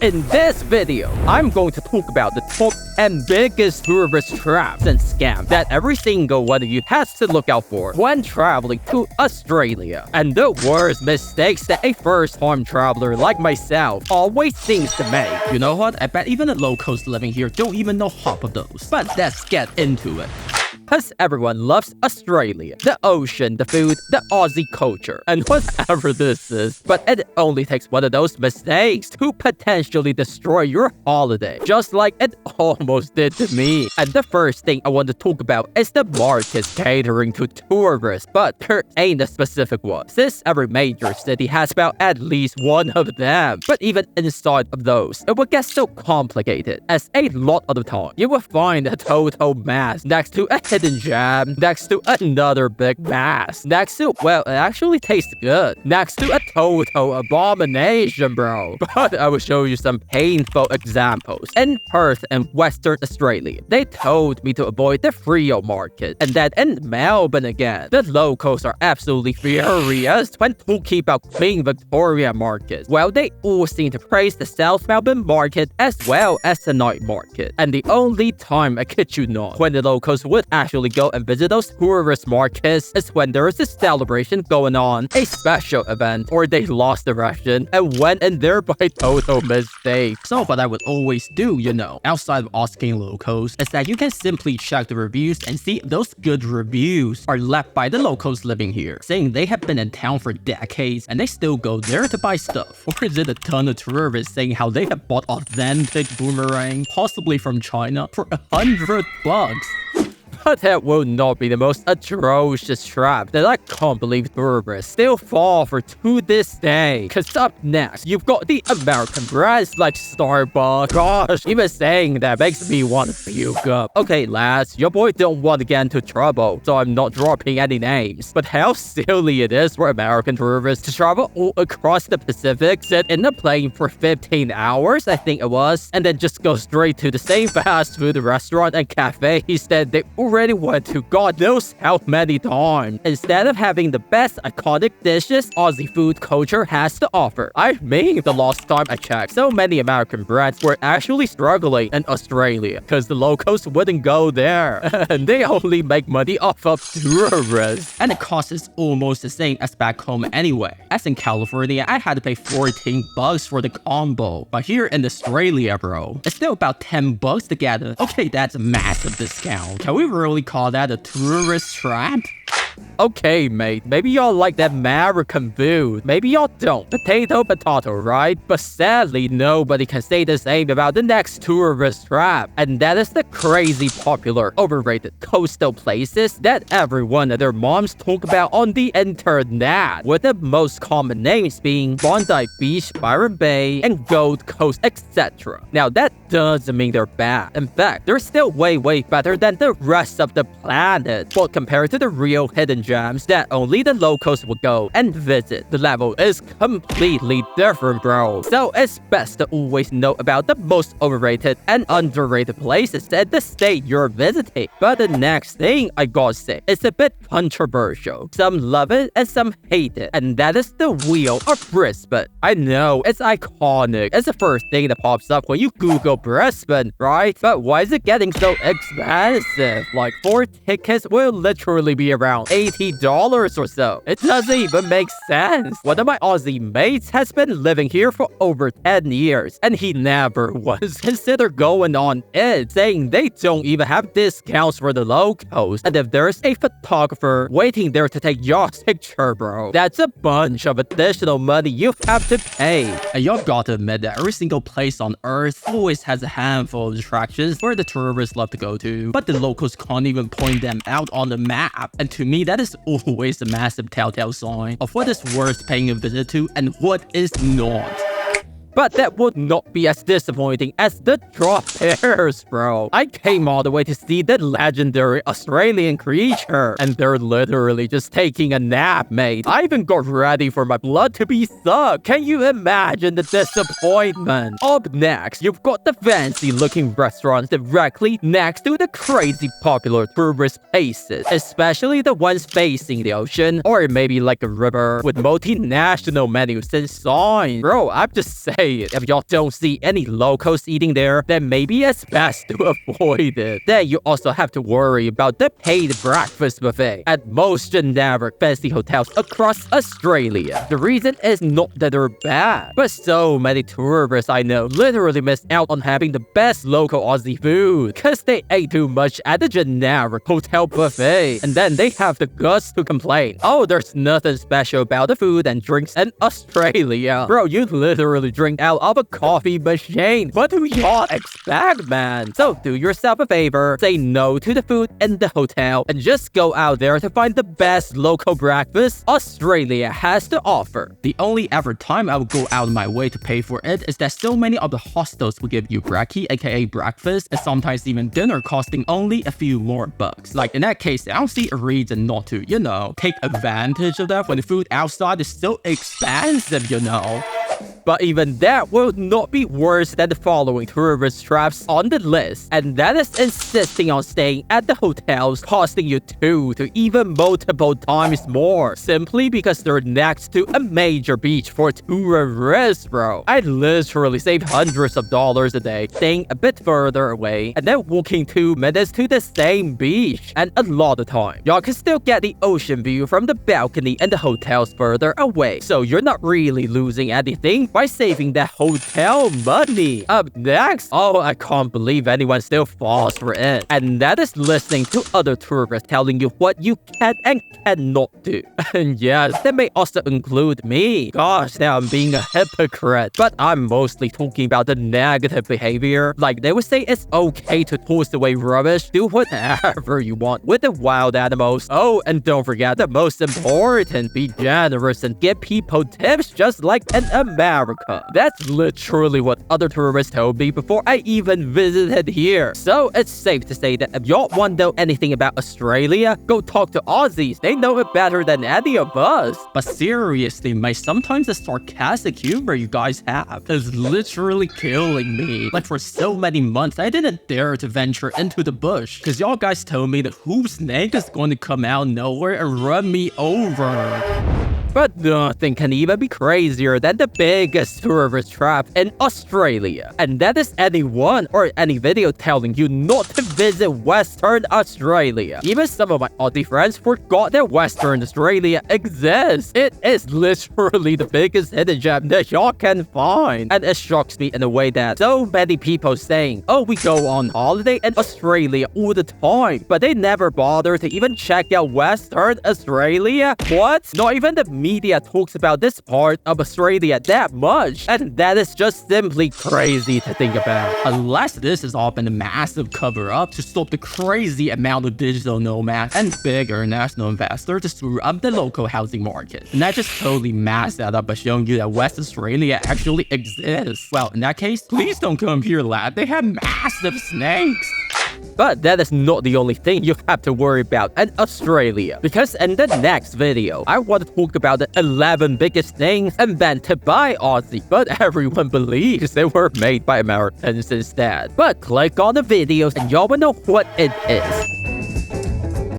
In this video, I'm going to talk about the top 10 biggest tourist traps and scams that every single one of you has to look out for when traveling to Australia. And the worst mistakes that a first-time traveler like myself always seems to make. You know what? I bet even the locals living here don't even know half of those. But let's get into it. Because everyone loves Australia, the ocean, the food, the Aussie culture, and whatever this is. But it only takes one of those mistakes to potentially destroy your holiday, just like it almost did to me. And the first thing I want to talk about is the markets catering to tourists, but there ain't a specific one, since every major city has about at least one of them. But even inside of those, it will get so complicated, as a lot of the time, you will find a total mess next to a hidden gem, next to another big mass, next to, well, it actually tastes good, next to a total abomination, bro. But I will show you some painful examples. In Perth and Western Australia, they told me to avoid the Frio market. And then in Melbourne again, the locals are absolutely furious when talking about Queen Victoria market. Well, they all seem to praise the South Melbourne market as well as the night market. And the only time, I kid you not, when the locals would actually go and visit those tourist markets is when there is a celebration going on, a special event, or they lost direction and went in there by total mistake. So what I would always do, you know, outside of asking locals, is that you can simply check the reviews and see if those good reviews are left by the locals living here, saying they have been in town for decades and they still go there to buy stuff. Or is it a ton of tourists saying how they have bought authentic boomerang, possibly from China, for $100? But that will not be the most atrocious trap that I can't believe tourists still fall for to this day. Cause up next, you've got the American brands like Starbucks. Gosh, even saying that makes me want to puke up. Okay, lads, your boy don't want to get into trouble, so I'm not dropping any names. But how silly it is for American tourists to travel all across the Pacific, sit in a plane for 15 hours, I think it was, and then just go straight to the same fast food restaurant and cafe that they already went to God knows how many times, instead of having the best iconic dishes Aussie food culture has to offer. I mean, the last time I checked, so many American brands were actually struggling in Australia because the locals wouldn't go there and they only make money off of tourists. And the cost is almost the same as back home anyway. As in California, I had to pay $14 for the combo, but here in Australia, bro, it's still about $10 together. Okay, that's a massive discount. Can we really call that a tourist trap? Okay, mate, maybe y'all like that American food. Maybe y'all don't. Potato, right? But sadly, nobody can say the same about the next tourist trap. And that is the crazy popular, overrated coastal places that everyone and their moms talk about on the internet. With the most common names being Bondi Beach, Byron Bay, and Gold Coast, etc. Now, that doesn't mean they're bad. In fact, they're still way better than the rest of the planet. But compared to the real hidden gems that only the locals will go and visit, the level is completely different, bro. So it's best to always know about the most overrated and underrated places in the state you're visiting. But the next thing I gotta say is a bit controversial. Some love it and some hate it, and that is the Wheel of Brisbane. I know, it's iconic. It's the first thing that pops up when you Google Brisbane, right? But why is it getting so expensive? Like 4 tickets will literally be around $80 or so. It doesn't even make sense. One of my Aussie mates has been living here for over 10 years, and he never once considered going on it, saying they don't even have discounts for the locals. And if there's a photographer waiting there to take your picture, bro, that's a bunch of additional money you have to pay. And y'all gotta admit that every single place on Earth always has a handful of attractions where the tourists love to go to, but the locals can't even point them out on the map. And to me, that is always a massive telltale sign of what is worth paying a visit to and what is not. But that would not be as disappointing as the drop bears, bro. I came all the way to see the legendary Australian creature, and they're literally just taking a nap, mate. I even got ready for my blood to be sucked. Can you imagine the disappointment? Up next, you've got the fancy-looking restaurants directly next to the crazy popular tourist places, especially the ones facing the ocean, or maybe like a river with multinational menus and signs. Bro, I'm just saying. Hey, if y'all don't see any locals eating there, then maybe it's best to avoid it. Then you also have to worry about the paid breakfast buffet at most generic fancy hotels across Australia. The reason is not that they're bad, but so many tourists I know literally miss out on having the best local Aussie food because they ate too much at the generic hotel buffet, and then they have the guts to complain, oh, there's nothing special about the food and drinks in Australia. Bro, you literally drink out of a coffee machine. What do y'all expect, man? So do yourself a favor, say no to the food in the hotel, and just go out there to find the best local breakfast Australia has to offer. The only ever time I would go out of my way to pay for it is that so many of the hostels will give you brekkie, aka breakfast, and sometimes even dinner costing only a few more bucks. Like in that case, I don't see a reason not to, take advantage of that when the food outside is so expensive, But even that will not be worse than the following tourist traps on the list, and that is insisting on staying at the hotels costing you 2 to even multiple times more, simply because they're next to a major beach for tourists, bro. I literally save hundreds of dollars a day staying a bit further away and then walking 2 minutes to the same beach. And a lot of time, y'all can still get the ocean view from the balcony and the hotels further away, so you're not really losing anything by saving that hotel money. Up next, oh, I can't believe anyone still falls for it, and that is listening to other tourists telling you what you can and cannot do. And yes, that may also include me. Gosh, now I'm being a hypocrite, but I'm mostly talking about the negative behavior. Like they would say it's okay to toss away rubbish, do whatever you want with the wild animals. Oh, and don't forget the most important, be generous and give people tips just like in America. That's literally what other tourists told me before I even visited here. So it's safe to say that if y'all want to know anything about Australia, go talk to Aussies. They know it better than any of us. But seriously, mate, sometimes the sarcastic humor you guys have is literally killing me. Like for so many months, I didn't dare to venture into the bush because y'all guys told me that who snake is going to come out of nowhere and run me over. But nothing can even be crazier than the biggest tourist trap in Australia. And that is anyone or any video telling you not to visit Western Australia. Even some of my Aussie friends forgot that Western Australia exists. It is literally the biggest hidden gem that y'all can find. And it shocks me in a way that so many people saying, oh, we go on holiday in Australia all the time, but they never bother to even check out Western Australia. What? Not even the media talks about this part of Australia that much, and that is just simply crazy to think about. Unless this has all been a massive cover-up to stop the crazy amount of digital nomads and big international investors to screw up the local housing market. And that just totally masked that up by showing you that West Australia actually exists. Well, in that case, please don't come here, lad. They have massive snakes. But that is not the only thing you have to worry about in Australia, because in the next video, I want to talk about the 11 biggest things invented by Aussie, but everyone believes they were made by Americans instead. But click on the videos and y'all will know what it is.